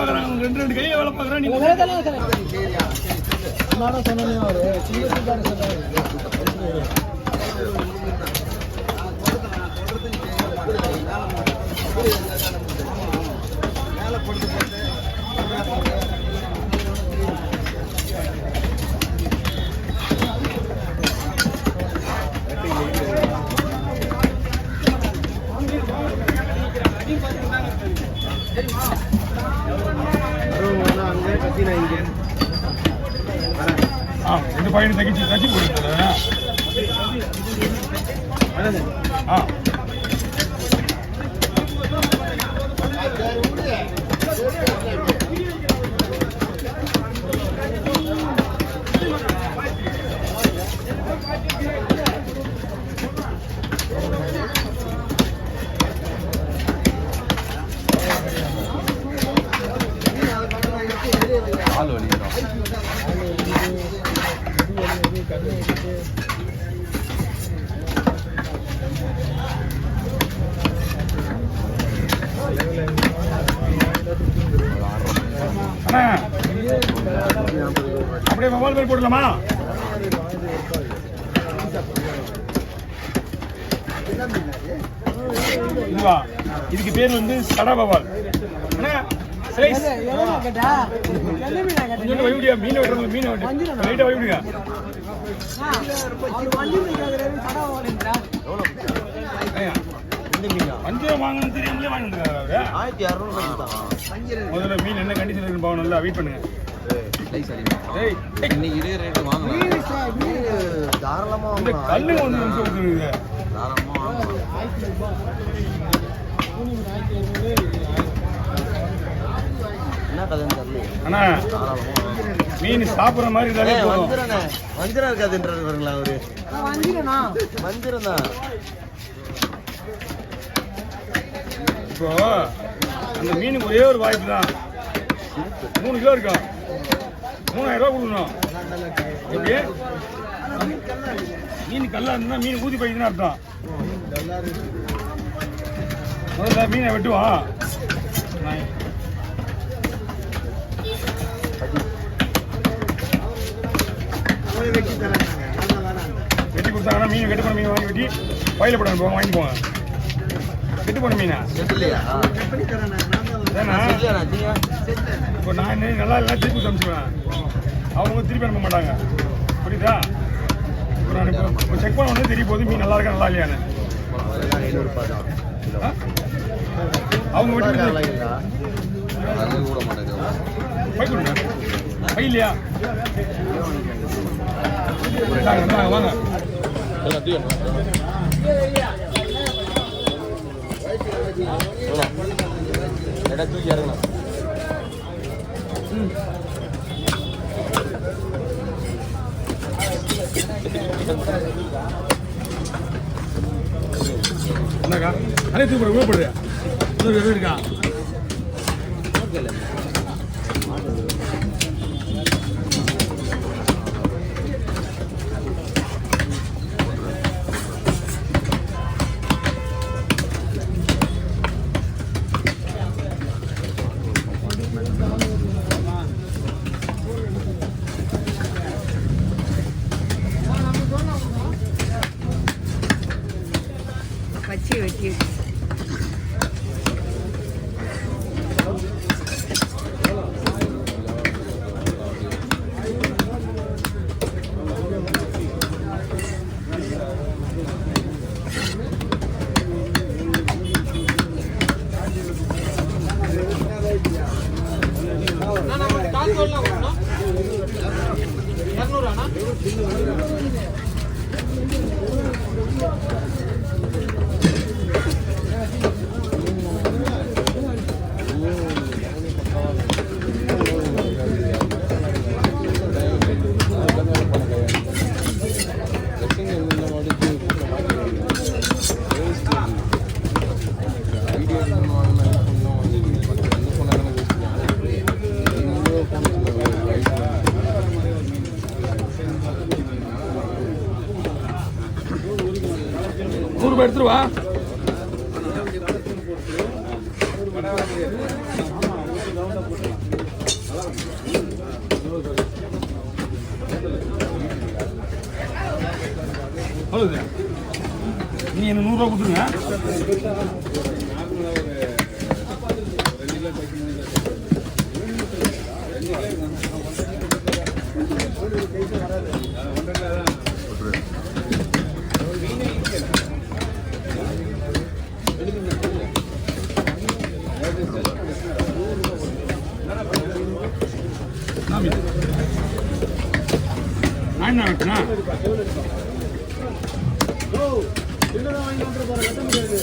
பாக்குறாங்க, ரெண்டு கையில வேலை பாக்குறாங்க. நீங்க ரெண்டு பையனை தகிச்சு தச்சு போட்டுருக்கேன். கால் வலிக்கிறோம். அப்படியே மொபைல் பேர் போடலாமா? இதுவா, இதுக்கு பேர் வந்து சடா பவால். மீன் வெட்டுறது, மீன் வெட்டு வைவிடுங்க. வஞ்சரம் வாங்கணும் தெரியாமலே வாங்கிட்டு இருக்காரு. 1600 முதல்ல மீன் என்ன கண்டிஷன் இருக்குன்னு பாவம், நல்லா வெயிட் பண்ணுங்க. கல்லு வந்து அண்ணா மீன் சாப்பிடுற மாதிரி வஞ்சிரம் இருக்காதுன்றா அவரு. வஞ்சிரம் தான். இப்போ அந்த மீனுக்கு ஒரே ஒரு வாய்ப்பு தான், 3 கிலோ இருக்கும், 3000 ரூபா கொடுக்கணும். எப்படி மீன் கல்லா இருந்தா மீன் ஊதி போயிடுதுன்னு அர்த்தம். முதல்ல மீனை வெட்டுவான். வெட்டி கொடுத்தாங்கன்னா மீன் வெட்டு பண்ண மீன் வாங்கி வெட்டி பயில போட வாங்கி போங்க. வெட்டு பண்ண மீனா இப்போ நான் நல்லா இல்லை திருப்பி அனுப்பிச்சுவேன், அவங்க திருப்பி அனுப்ப மாட்டாங்க. புரியுதா? இப்போ நான் இப்போ செக் பண்ண உடனே தெரிய போகுது மீன் நல்லா இருக்கா நல்லா இல்லையான்னு. அவங்க வெட்டி பை கொடுங்க. பை இல்லையா? வாங்க தூக்கி இறங்கணும். என்னக்கா அதே தூக்கி போடு, போடுறியா? இருக்கா வச்சு வெட்டி ₹100 எடுத்துட்டு வா. அவ்வளோது நீ என்ன 100 ரூபா கொடுத்துருங்க. நான் என்ன வெட்டினா வாங்கி வந்து போற கட்ட முடியாது.